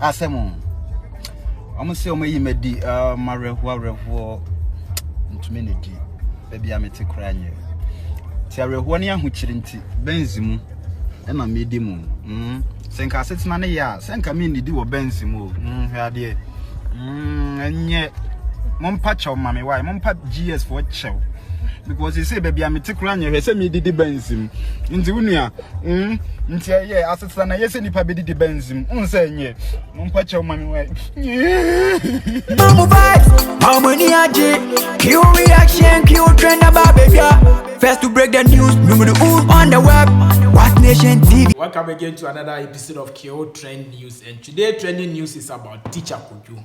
Asemo. I'm say omo yi medi mareho ntumi ne di. Baby amete kra nye. Ti areho ne ahokyiri nti benzimu e na medi mu. Senka setina ne ya, senka me nidi wo benzimu. Hwade. Enye mompa chaw mame why mompa GS for chaw. Because he say baby amete kra nye hwe se me didi benzim. Nti wunua nti ye asetsa na yese nipa be didi benzim. Unsa enye mompa chaw mame why. Mama vibes, how many aje? Q reaction, Q trend about baby. First to break the news, number who on the web. What Nation TV. Welcome again to another episode of KO Trend News, and today trending news is about Teacher Kojo.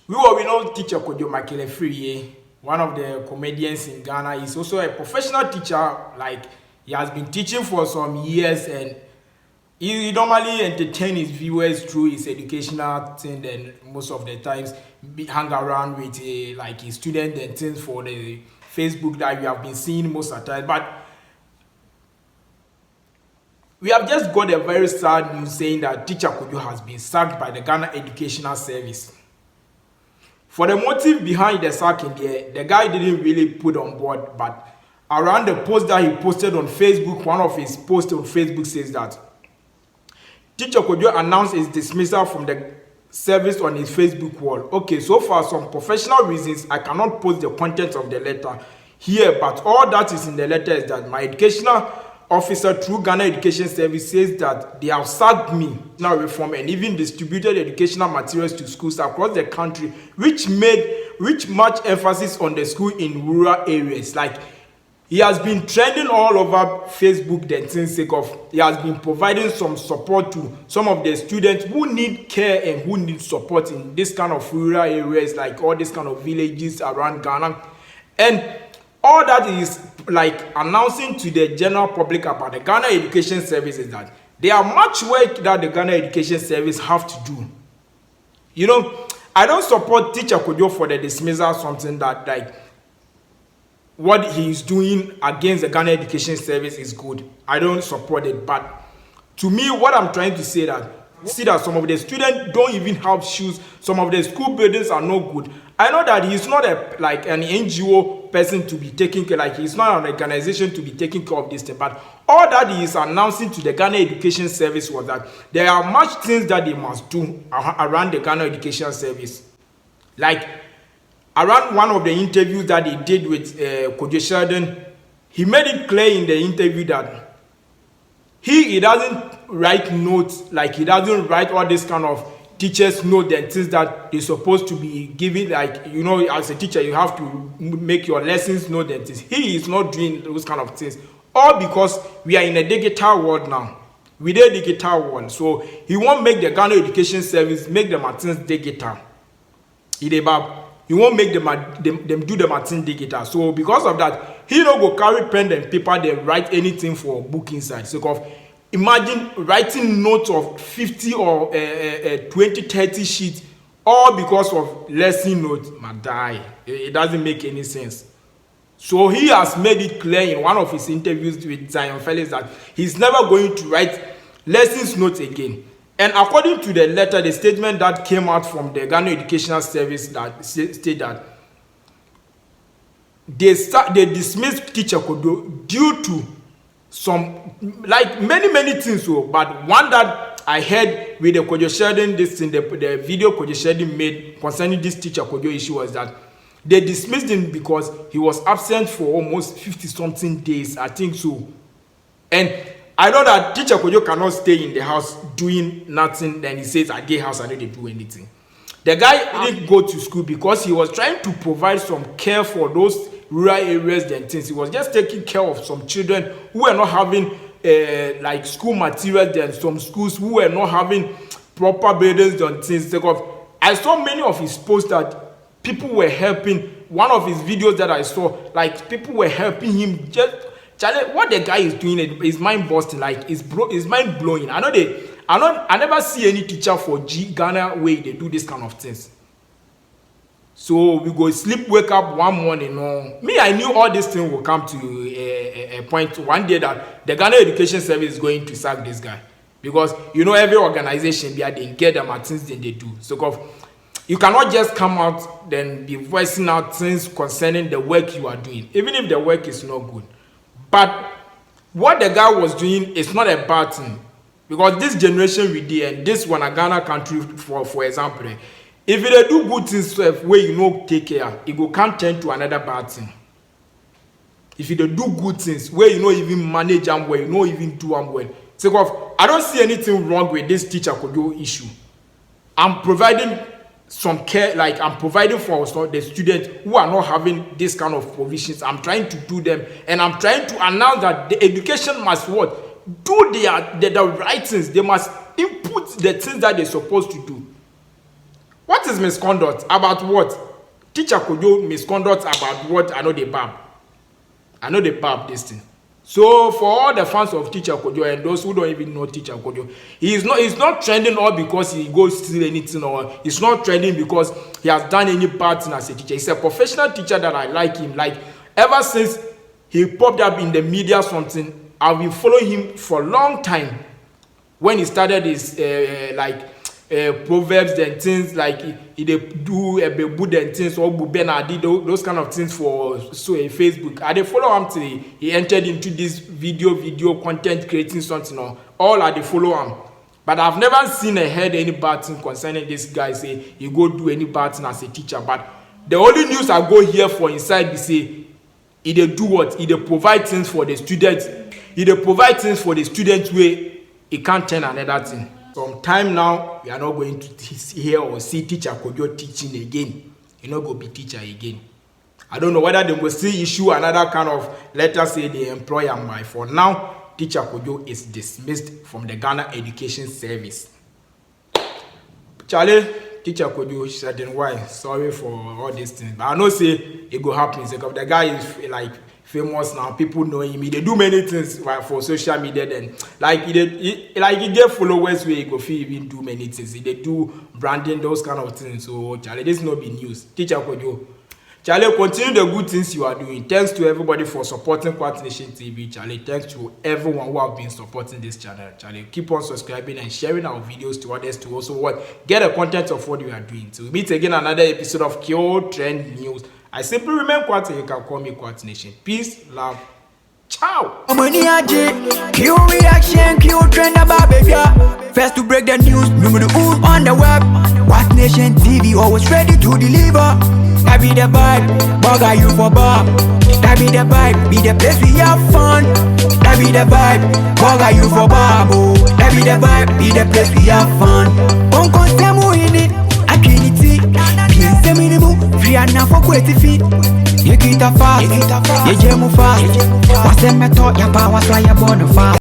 We know Teacher Kojo Makelefree, one of the comedians in Ghana. He's also a professional teacher. Like, he has been teaching for some years, and he normally entertains his viewers through his educational thing, and most of the times hang around with like his students and things for the Facebook that we have been seeing most of the time. But we have just got a very sad news saying that Teacher Kojo has been sacked by the Ghana Educational Service. For the motive behind the sacking, the guy didn't really put on board, but around the post that he posted on Facebook, one of his posts on Facebook says that Teacher Kojo announced his dismissal from the service on his Facebook wall. Okay, so for some professional reasons, I cannot post the contents of the letter here, but all that is in the letter is that my educational officer through Ghana Education Service says that they have sacked me now reform and even distributed educational materials to schools across the country, which much emphasis on the school in rural areas. Like, he has been trending all over Facebook the things sake of he has been providing some support to some of the students who need care and who need support in this kind of rural areas, like all these kind of villages around Ghana. And all that is like announcing to the general public about the Ghana Education Service is that there are much work that the Ghana Education Service have to do. You know, I don't support Teacher Kojo for the dismissal, something that like what he is doing against the Ghana Education Service is good. I don't support it. But to me, what I'm trying to say that see that some of the students don't even have shoes. Some of the school buildings are no good. I know that he's not like an NGO person to be taking care, like he's not an organization to be taking care of this thing. But all that he is announcing to the Ghana Education Service was that there are much things that they must do around the Ghana Education Service. Like around one of the interviews that he did with Kojo Sheldon, he made it clear in the interview that he doesn't write notes, like he doesn't write all this kind of teachers note and things that they're supposed to be giving, like, you know, as a teacher you have to make your lessons note and things. He is not doing those kind of things, all because we are in a digital world now. We are a digital world, so he won't make the Ghana Education Service make the Martins digital. He won't make them do the Martin digital. So because of that, he don't go carry pen and paper, they write anything for book inside. So imagine writing notes of 50 or 20, 30 sheets, all because of lesson notes. Die. It doesn't make any sense. So he has made it clear in one of his interviews with Zion Felix that he's never going to write lessons notes again. And according to the letter, the statement that came out from the Ghana Educational Service that stated that they dismissed Teacher Kojo due to some, like many things. So, but one that I heard with the Kojo Sheldon, this in the video Kojo Sheldon made concerning this Teacher Kojo issue was that they dismissed him because he was absent for almost 50-something days, I think so. And I know that Teacher Kojo cannot stay in the house doing nothing. Then he says, at the house, I don't do anything. The guy didn't go to school because he was trying to provide some care for those rural areas and things. He was just taking care of some children who were not having like school materials, and some schools who were not having proper buildings and things. I saw many of his posts that people were helping. One of his videos that I saw, like people were helping him just. Charlie, what the guy is doing is mind busting, like it's mind blowing. I never see any teacher for Ghana way they do this kind of things. So we go sleep, wake up one morning. Me, I knew all this thing will come to a point one day that the Ghana Education Service is going to sack this guy. Because you know every organization they get them at things they do. So you cannot just come out then be voicing out things concerning the work you are doing, even if the work is not good. But what the guy was doing is not a bad thing. Because this generation we did, and this one a Ghana country for example, if they do good things where you know take care, it will can't turn to another bad thing. If you do good things where you know even manage them well, you know even do them well. So I don't see anything wrong with this teacher Kojo issue. I'm providing some care, like I'm providing for the students who are not having this kind of provisions. I'm trying to do them, and I'm trying to announce that the education must what? Do the right things. They must input the things that they're supposed to do. What is misconduct? About what? Teacher Kojo misconduct about what? I know the bab this thing. So for all the fans of Teacher Kojo and those who don't even know Teacher Kojo, he's not trending all because he goes steal anything, or he's not trending because he has done any bad thing as a teacher. He's a professional teacher that I like him. Like ever since he popped up in the media something, I've been following him for a long time. When he started his proverbs and things, like he do a bebud and things, or Bubena did those kind of things for Facebook. I they follow him till he entered into this video content creating something, or all I they follow him. But I've never seen or heard any bad thing concerning this guy say he go do any bad thing as a teacher. But the only news I go here for inside be say he they do what? He they provide things for the students. He they provide things for the students where he can't turn another thing. Some time now, we are not going to hear or see Teacher Kojo teaching again. He not go be teacher again. I don't know whether they will still issue another kind of letter say they employ him. By for now, Teacher Kojo is dismissed from the Ghana Education Service. Charlie, Teacher Kojo said, then why? Sorry for all these things. But I know say it go happen. Because the guy is like famous now, people know him. They do many things for social media. Then he get followers where he go feel even do many things. They do branding, those kind of things. So Charlie, this not be news. Teacher Kojo, Charlie, continue the good things you are doing. Thanks to everybody for supporting Quartz Nation TV. Charlie, thanks to everyone who have been supporting this channel. Charlie, keep on subscribing and sharing our videos to others to also get the content of what we are doing. So we meet again another episode of Kyo Trend News. I simply remain Quartz, and you can call me Quartz Nation. Peace, love, ciao. Q reaction, Q trend about baby. First to break the news, number who on the web. Quartz Nation TV always ready to deliver. That be the vibe, bugger you for Bob. That be the vibe, be the place we have fun. That be the vibe, bugger you for Bob. That be the vibe, be the place we have fun. On constant in it, Trinity. Please minimum, free and now for quite feet. You get a fast, you jam fast. What's the method, your power, fly your bonfire.